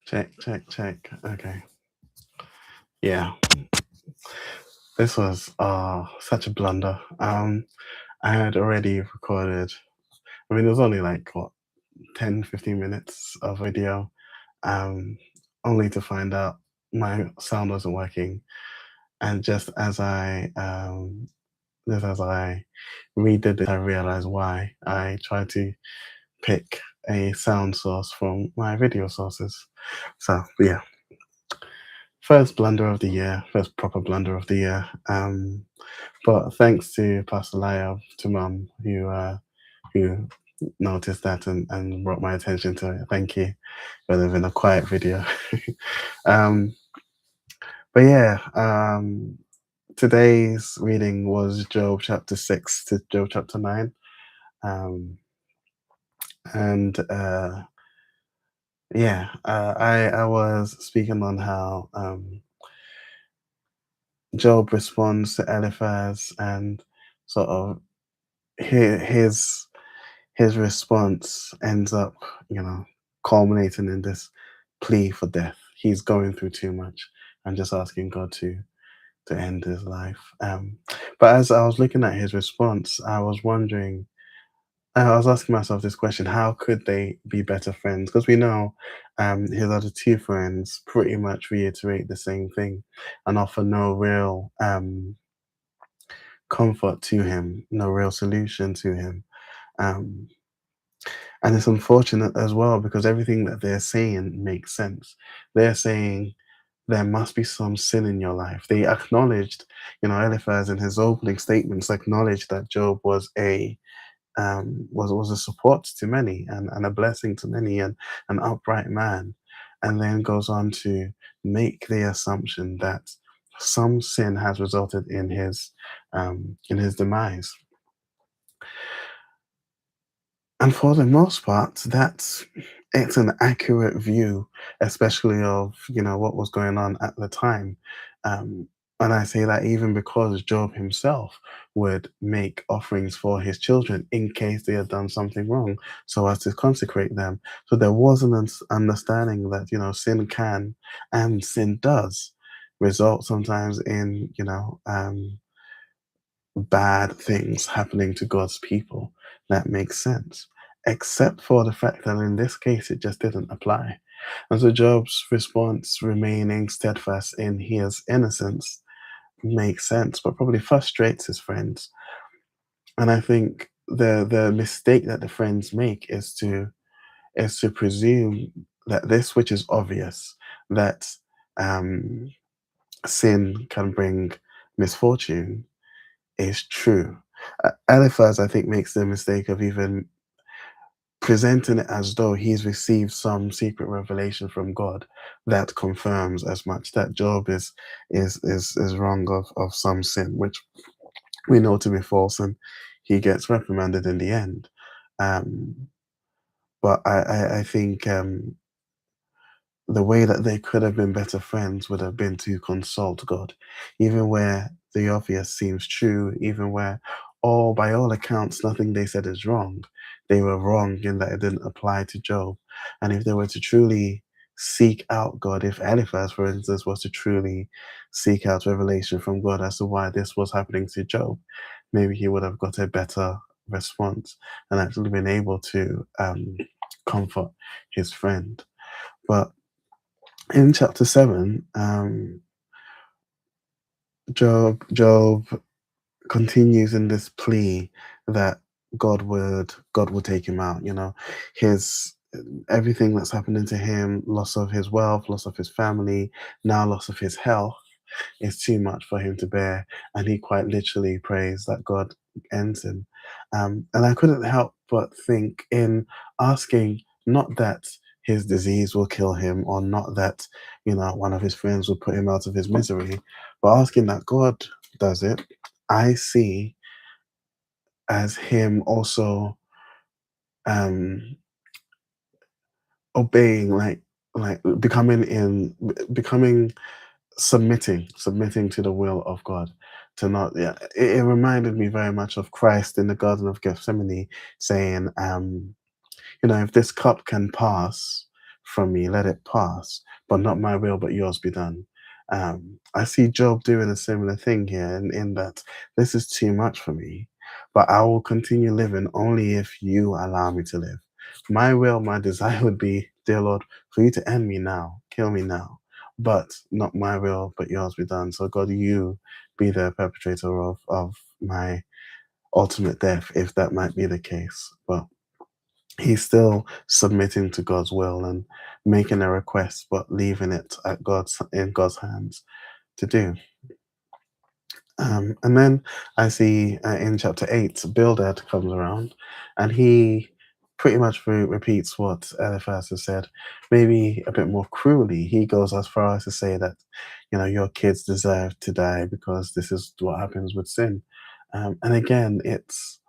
Check, check, check. Okay. Yeah, this was such a blunder. I had already recorded. I mean, it was only like what 10, 15 minutes of video. Um, Only to find out my sound wasn't working. And just as I redid it, I realized why. I tried to pick a sound source from my video sources. So yeah, first blunder of the year, first proper blunder of the year. But thanks to Pastor Laya, to Mum, who noticed that and brought my attention to it. Thank you. Rather than a quiet video. um, but yeah, today's reading was Job chapter 6 to Job chapter 9. Um, and yeah, I was speaking on how Job responds to Eliphaz and sort of his his response ends up, you know, culminating in this plea for death. He's going through too much and just asking God to end his life. But as I was looking at his response, I was asking myself this question: how could they be better friends? Because we know his other two friends pretty much reiterate the same thing and offer no real comfort to him, no real solution to him. Um, And it's unfortunate as well because everything that they're saying makes sense. They're saying there must be some sin in your life. They acknowledged, Eliphaz in his opening statements acknowledged that Job was a support to many and a blessing to many and an upright man, and then goes on to make the assumption that some sin has resulted in his demise. And for the most part, it's an accurate view, especially of what was going on at the time. Um, and I say that even because Job himself would make offerings for his children in case they had done something wrong, so as to consecrate them. So there was an understanding that sin can and sin does result sometimes in bad things happening to God's people. That makes sense. Except for the fact that in this case it just didn't apply. And so Job's response, remaining steadfast in his innocence, makes sense, but probably frustrates his friends. And I think the mistake that the friends make is to presume that this which is obvious, that um, sin can bring misfortune, is true. Eliphaz, I think, makes the mistake of even presenting it as though he's received some secret revelation from God that confirms as much that Job is wrong of some sin, which we know to be false, and he gets reprimanded in the end. Um, but I think the way that they could have been better friends would have been to consult God, even where the obvious seems true, even where by all accounts, nothing they said is wrong. They were wrong in that it didn't apply to Job. And if they were to truly seek out God, if Eliphaz, for instance, was to truly seek out revelation from God as to why this was happening to Job, maybe he would have got a better response and actually been able to comfort his friend. But in chapter 7, Job continues in this plea that God would take him out. His everything that's happening to him, loss of his wealth, loss of his family, now loss of his health, is too much for him to bear, and he quite literally prays that God ends him. And I couldn't help but think, in asking not that his disease will kill him, or not that one of his friends will put him out of his misery, but asking that God does it, I see as him also um obeying, like becoming submitting to the will of God. To not, yeah, it reminded me very much of Christ in the Garden of Gethsemane saying, if this cup can pass from me, let it pass, but not my will, but yours be done. I see Job doing a similar thing here, in that this is too much for me, but I will continue living only if you allow me to live. My will, my desire would be, dear Lord, for you to end me now, kill me now, but not my will, but yours be done. So, God, you be the perpetrator of my ultimate death, if that might be the case. But he's still submitting to God's will and making a request, but leaving it at God's hands to do. And then I see in chapter 8, Bildad comes around and he pretty much repeats what Eliphaz has said, maybe a bit more cruelly. He goes as far as to say that, your kids deserve to die because this is what happens with sin. And again, it's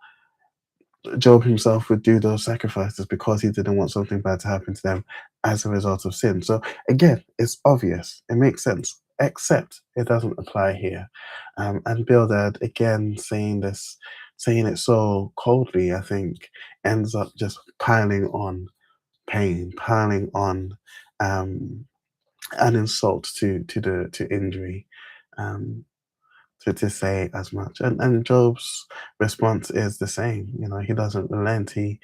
Job himself would do those sacrifices because he didn't want something bad to happen to them as a result of sin. So again, it's obvious, it makes sense, except it doesn't apply here. And Bildad, again, saying it so coldly, I think, ends up just piling on pain, piling on um, an insult to injury. Um, to say as much. And Job's response is the same. He doesn't relent. He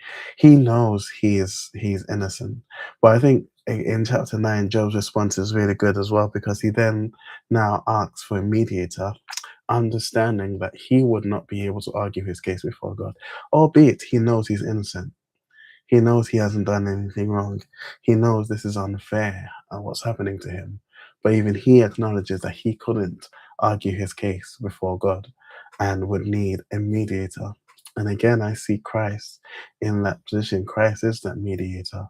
knows he's innocent. But I think in chapter 9, Job's response is really good as well, because he then now asks for a mediator, understanding that he would not be able to argue his case before God, albeit he knows he's innocent. He knows he hasn't done anything wrong. He knows this is unfair and what's happening to him. But even he acknowledges that he couldn't argue his case before God and would need a mediator. And again, I see Christ in that position. Christ is that mediator.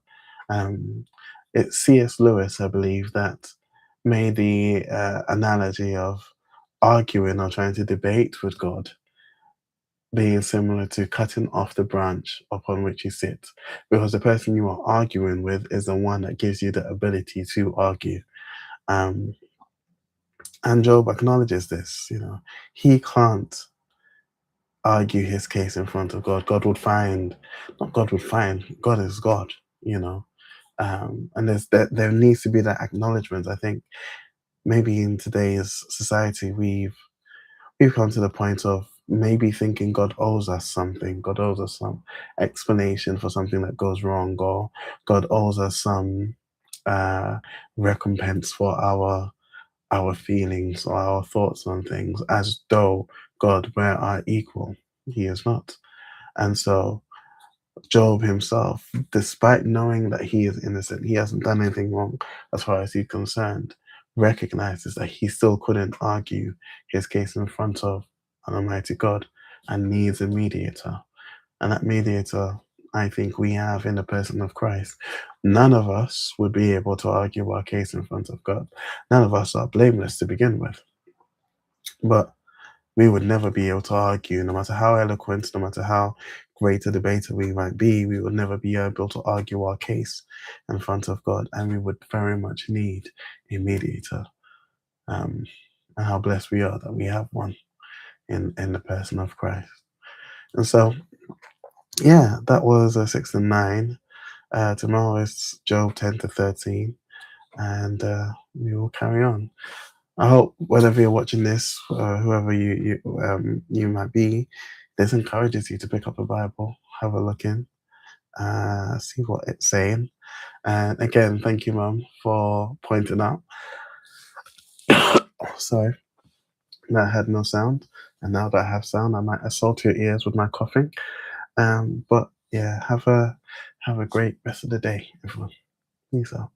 Um, it's C.S. Lewis, I believe, that made the analogy of arguing or trying to debate with God being similar to cutting off the branch upon which you sit, because the person you are arguing with is the one that gives you the ability to argue. Um, and Job acknowledges this. He can't argue his case in front of God. God would find, not God would find, God is God. You know, and there needs to be that acknowledgement. I think maybe in today's society we've come to the point of maybe thinking God owes us something. God owes us some explanation for something that goes wrong, or God owes us some uh, recompense for our feelings or our thoughts on things, as though God were our equal. He is not. And so Job himself, despite knowing that he is innocent, he hasn't done anything wrong as far as he's concerned, recognizes that he still couldn't argue his case in front of an Almighty God and needs a mediator. And that mediator, I think, we have in the person of Christ. None of us would be able to argue our case in front of God. None of us are blameless to begin with. But we would never be able to argue, no matter how eloquent, no matter how great a debater we might be, we would never be able to argue our case in front of God, and we would very much need a mediator. Um, and how blessed we are that we have one in the person of Christ. And so, yeah, that was 6 and 9. Tomorrow is Job 10 to 13, and we will carry on. I hope whenever you're watching this, whoever you might be, this encourages you to pick up a Bible, have a look in, see what it's saying. And again, thank you, Mum, for pointing out. Sorry, that I had no sound, and now that I have sound, I might assault your ears with my coughing. But yeah, have a great rest of the day, everyone. Peace out.